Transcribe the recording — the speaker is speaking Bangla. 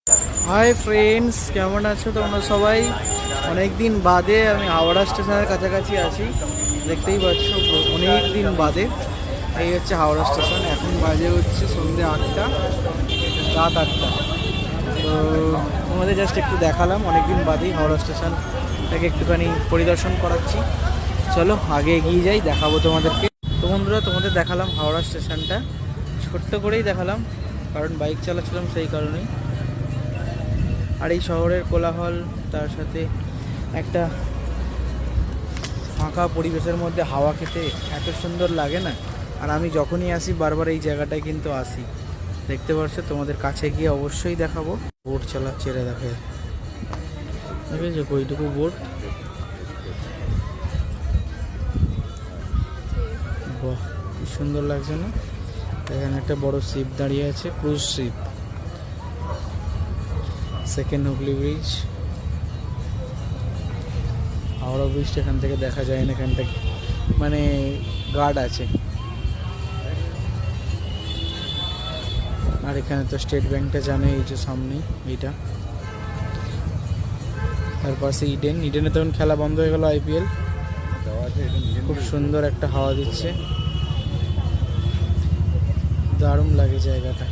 হাই ফ্রেন্ডস, কেমন আছো তোমরা সবাই? অনেক দিন বাদে আমি হাওড়া স্টেশনের কাছাকাছি আছি, দেখতেই পাচ্ছ। অনেক দিন বাদে এই হচ্ছে হাওড়া স্টেশন। এখন বাজে হচ্ছে সন্ধ্যে 8টা, রাত 8টা। তো তোমাদের জাস্ট একটু দেখালাম, অনেক দিন বাদেই হাওড়া স্টেশনটাকে একটুখানি পরিদর্শন করাচ্ছি। চলো আগে এগিয়ে যাই, দেখাবো তোমাদেরকে। তো বন্ধুরা, তোমাদের দেখালাম হাওড়া স্টেশনটা, ছোট্ট করেই দেখালাম কারণ বাইক চালাচ্ছিলাম সেই কারণেই। আর এই শহরের কোলাহল, তার সাথে একটা ফাঁকা পরিবেশের মধ্যে হাওয়া খেতে এত সুন্দর লাগে না। আর আমি যখনই আসি বারবার এই জায়গাটায় কিন্তু আসি। দেখতে পাচ্ছ, তোমাদের কাছে গিয়ে অবশ্যই দেখাবো। বোট চালাচ্ছে এরা, দেখে দেখেছো কইটুকু বোট। বাহ, কি সুন্দর লাগছে না? এখানে একটা বড় শিপ দাঁড়িয়ে আছে, cruise ship. Second Hooghly bridge, Howrah ব্রিজটা এখান থেকে দেখা যায় না, এখানটা মানে গার্ড আছে। আর এখানে তো স্টেট ব্যাংকটা জানে, এই যে সামনেই এইটা। তার পাশে ইডেনে তখন খেলা বন্ধ হয়ে গেল, IPL। খুব সুন্দর একটা হাওয়া দিচ্ছে, দারুণ লাগে জায়গাটা।